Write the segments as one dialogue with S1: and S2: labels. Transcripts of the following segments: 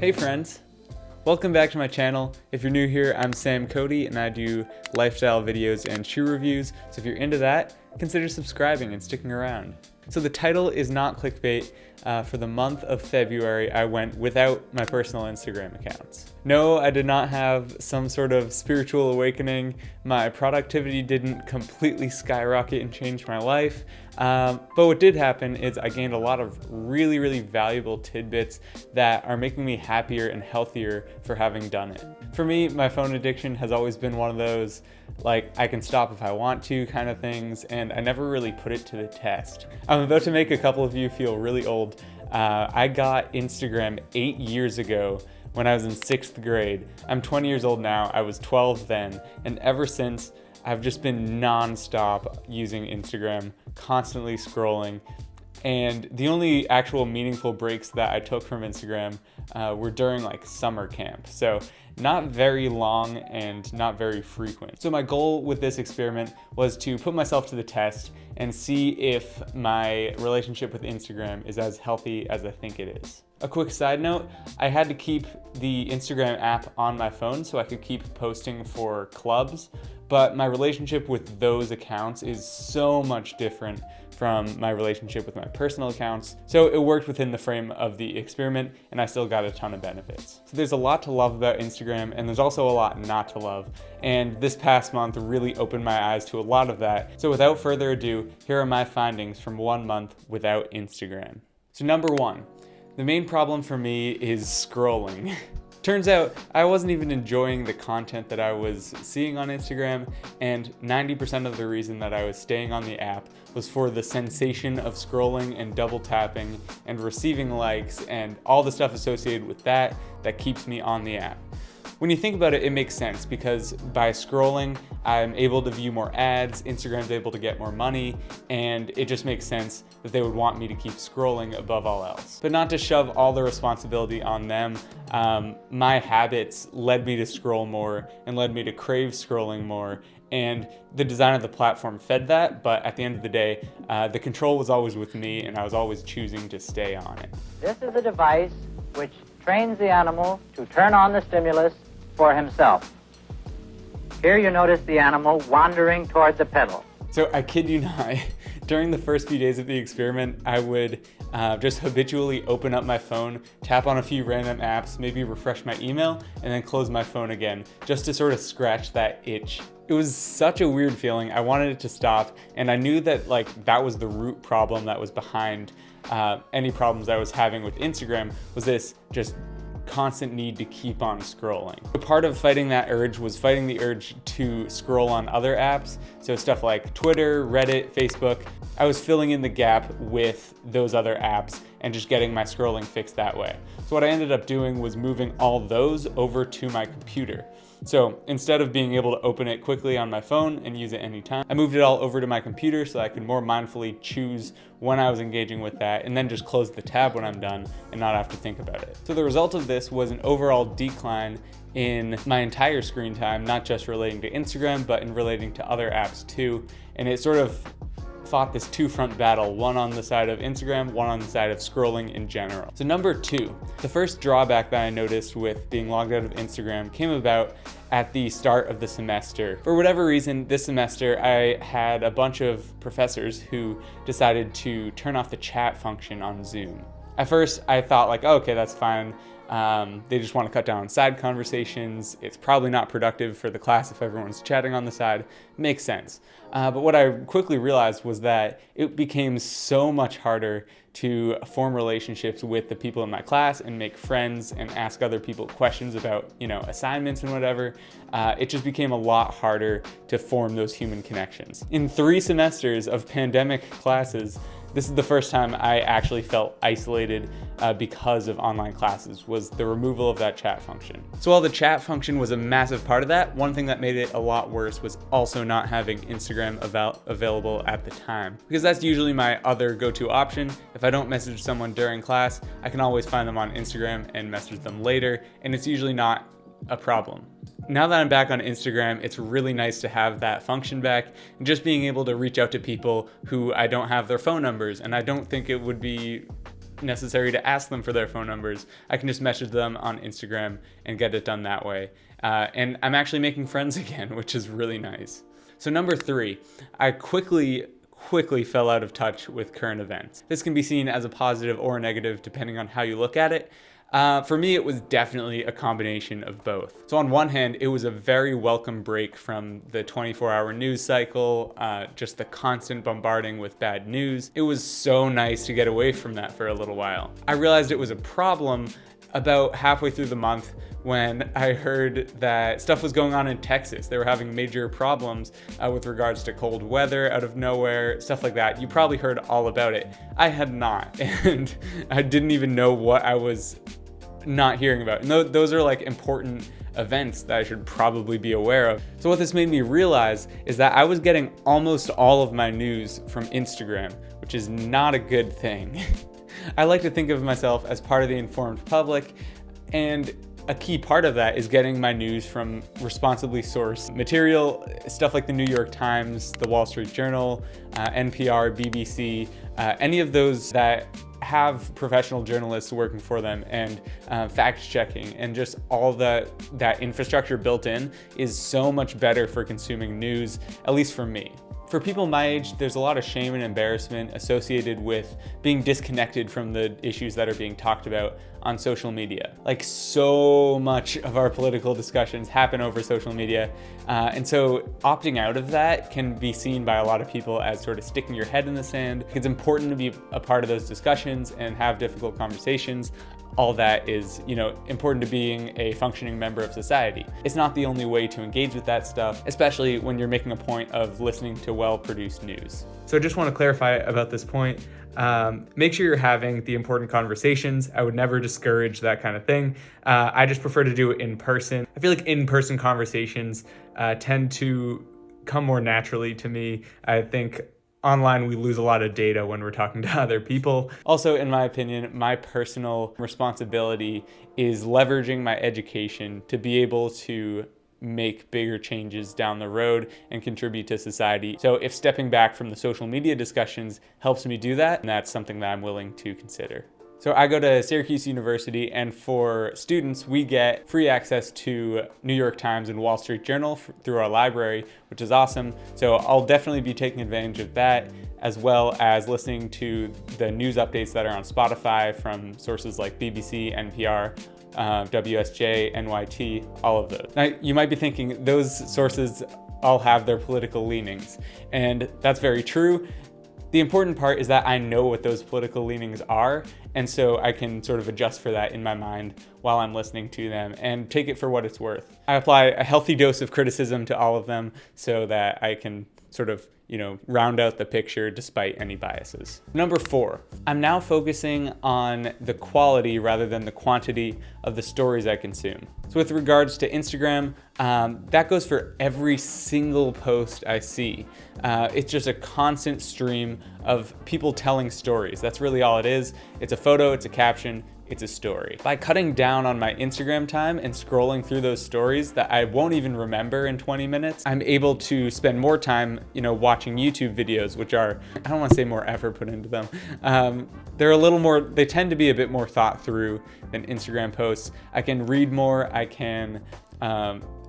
S1: Hey friends, welcome back to my channel. If you're new here, I'm Sam Cody and I do lifestyle videos and shoe reviews. So if you're into that, consider subscribing and sticking around. So the title is not clickbait. For the month of February, I went without my personal Instagram accounts. No, I did not have some sort of spiritual awakening. My productivity didn't completely skyrocket and change my life. But what did happen is I gained a lot of really valuable tidbits that are making me happier and healthier for having done it. For me, my phone addiction has always been one of those, like, I can stop if I want to kind of things, and I never really put it to the test. I'm about to make a couple of you feel really old. I got Instagram 8 years ago when I was in 6th grade. I'm 20 years old now, I was 12 then, and ever since, I've just been non-stop using Instagram, constantly scrolling. And the only actual meaningful breaks that I took from Instagram were during like summer camp. So not very long and not very frequent. So my goal with this experiment was to put myself to the test and see if my relationship with Instagram is as healthy as I think it is. A quick side note, I had to keep the Instagram app on my phone so I could keep posting for clubs, but my relationship with those accounts is so much different from my relationship with my personal accounts. So it worked within the frame of the experiment and I still got a ton of benefits. So there's a lot to love about Instagram and there's also a lot not to love. And this past month really opened my eyes to a lot of that. So without further ado, here are my findings from 1 month without Instagram. So number 1, the main problem for me is scrolling. Turns out I wasn't even enjoying the content that I was seeing on Instagram, and 90% of the reason that I was staying on the app was for the sensation of scrolling and double tapping and receiving likes and all the stuff associated with that keeps me on the app. When you think about it, it makes sense because by scrolling, I'm able to view more ads, Instagram's able to get more money, and it just makes sense that they would want me to keep scrolling above all else. But not to shove all the responsibility on them, my habits led me to scroll more and led me to crave scrolling more, and the design of the platform fed that, but at the end of the day, the control was always with me and I was always choosing to stay on it.
S2: This is a device which trains the animal to turn on the stimulus for himself. Here you notice the animal wandering toward the pedal.
S1: So I kid you not, during the first few days of the experiment, I would just habitually open up my phone, tap on a few random apps, maybe refresh my email, and then close my phone again, just to sort of scratch that itch. It was such a weird feeling. I wanted it to stop, and I knew that that was the root problem that was behind any problems I was having with Instagram, was this just constant need to keep on scrolling. A part of fighting that urge was fighting the urge to scroll on other apps. So stuff like Twitter, Reddit, Facebook. I was filling in the gap with those other apps and just getting my scrolling fixed that way. So what I ended up doing was moving all those over to my computer. So instead of being able to open it quickly on my phone and use it anytime, I moved it all over to my computer so I could more mindfully choose when I was engaging with that and then just close the tab when I'm done and not have to think about it. So the result of this was an overall decline in my entire screen time, not just relating to Instagram, but in relating to other apps too. And it sort of fought this two-front battle, one on the side of Instagram, one on the side of scrolling in general. So number 2, the first drawback that I noticed with being logged out of Instagram came about at the start of the semester. For whatever reason, this semester I had a bunch of professors who decided to turn off the chat function on Zoom. At first I thought like, oh, okay, that's fine. They just want to cut down on side conversations. It's probably not productive for the class if everyone's chatting on the side. Makes sense. But what I quickly realized was that it became so much harder to form relationships with the people in my class and make friends and ask other people questions about, assignments and whatever. It just became a lot harder to form those human connections. In 3 semesters of pandemic classes, this is the first time I actually felt isolated because of online classes, was the removal of that chat function. So while the chat function was a massive part of that, one thing that made it a lot worse was also not having Instagram available at the time. Because that's usually my other go-to option. If I don't message someone during class, I can always find them on Instagram and message them later, and it's usually not a problem. Now that I'm back on Instagram, it's really nice to have that function back and just being able to reach out to people who I don't have their phone numbers, and I don't think it would be necessary to ask them for their phone numbers. I can just message them on Instagram and get it done that way. And I'm actually making friends again, which is really nice. So number 3, I quickly fell out of touch with current events. This can be seen as a positive or a negative depending on how you look at it. For me, it was definitely a combination of both. So on one hand, it was a very welcome break from the 24-hour news cycle, just the constant bombarding with bad news. It was so nice to get away from that for a little while. I realized it was a problem about halfway through the month when I heard that stuff was going on in Texas. They were having major problems with regards to cold weather out of nowhere, stuff like that. You probably heard all about it. I had not, and I didn't even know what I was not hearing about. And those are like important events that I should probably be aware of. So what this made me realize is that I was getting almost all of my news from Instagram, which is not a good thing. I like to think of myself as part of the informed public, and a key part of that is getting my news from responsibly sourced material, stuff like the New York Times, the Wall Street Journal, NPR, BBC, any of those that have professional journalists working for them, and fact checking, and just all that infrastructure built in is so much better for consuming news, at least for me. For people my age, there's a lot of shame and embarrassment associated with being disconnected from the issues that are being talked about on social media. Like, so much of our political discussions happen over social media. And so opting out of that can be seen by a lot of people as sort of sticking your head in the sand. It's important to be a part of those discussions and have difficult conversations. All that is, important to being a functioning member of society. It's not the only way to engage with that stuff, especially when you're making a point of listening to well-produced news. So I just want to clarify about this point. Make sure you're having the important conversations. I would never discourage that kind of thing. I just prefer to do it in person. I feel like in-person conversations tend to come more naturally to me. I think online, we lose a lot of data when we're talking to other people. Also, in my opinion, my personal responsibility is leveraging my education to be able to make bigger changes down the road and contribute to society. So if stepping back from the social media discussions helps me do that, that's something that I'm willing to consider. So I go to Syracuse University, and for students, we get free access to New York Times and Wall Street Journal through our library, which is awesome. So I'll definitely be taking advantage of that, as well as listening to the news updates that are on Spotify from sources like BBC, NPR, WSJ, NYT, all of those. Now, you might be thinking those sources all have their political leanings, and that's very true. The important part is that I know what those political leanings are, and so I can sort of adjust for that in my mind while I'm listening to them and take it for what it's worth. I apply a healthy dose of criticism to all of them so that I can sort of, round out the picture despite any biases. Number 4, I'm now focusing on the quality rather than the quantity of the stories I consume. So with regards to Instagram, that goes for every single post I see. It's just a constant stream of people telling stories. That's really all it is. It's a photo, it's a caption, it's a story. By cutting down on my Instagram time and scrolling through those stories that I won't even remember in 20 minutes, I'm able to spend more time, watching YouTube videos, which are, I don't want to say more effort put into them. They tend to be a bit more thought through than Instagram posts. I can read more, I can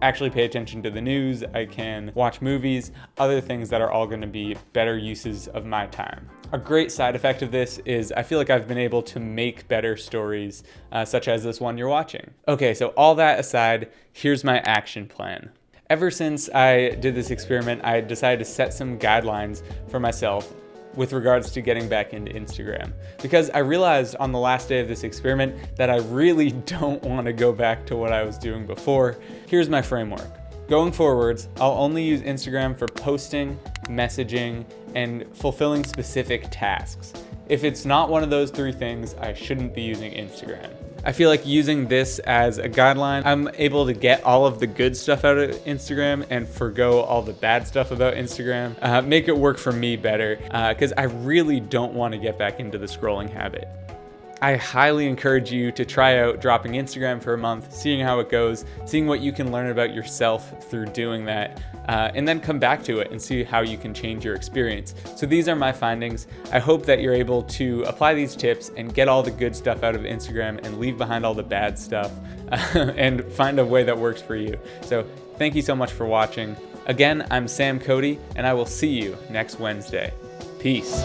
S1: actually pay attention to the news, I can watch movies, other things that are all going to be better uses of my time. A great side effect of this is I feel like I've been able to make better stories, such as this one you're watching. Okay, so all that aside, here's my action plan. Ever since I did this experiment, I decided to set some guidelines for myself with regards to getting back into Instagram, because I realized on the last day of this experiment that I really don't want to go back to what I was doing before. Here's my framework. Going forwards, I'll only use Instagram for posting, messaging, and fulfilling specific tasks. If it's not one of those 3 things, I shouldn't be using Instagram. I feel like using this as a guideline, I'm able to get all of the good stuff out of Instagram and forgo all the bad stuff about Instagram, make it work for me better, because I really don't want to get back into the scrolling habit. I highly encourage you to try out dropping Instagram for a month, seeing how it goes, seeing what you can learn about yourself through doing that, and then come back to it and see how you can change your experience. So these are my findings. I hope that you're able to apply these tips and get all the good stuff out of Instagram and leave behind all the bad stuff and find a way that works for you. So thank you so much for watching. Again, I'm Sam Cody, and I will see you next Wednesday. Peace.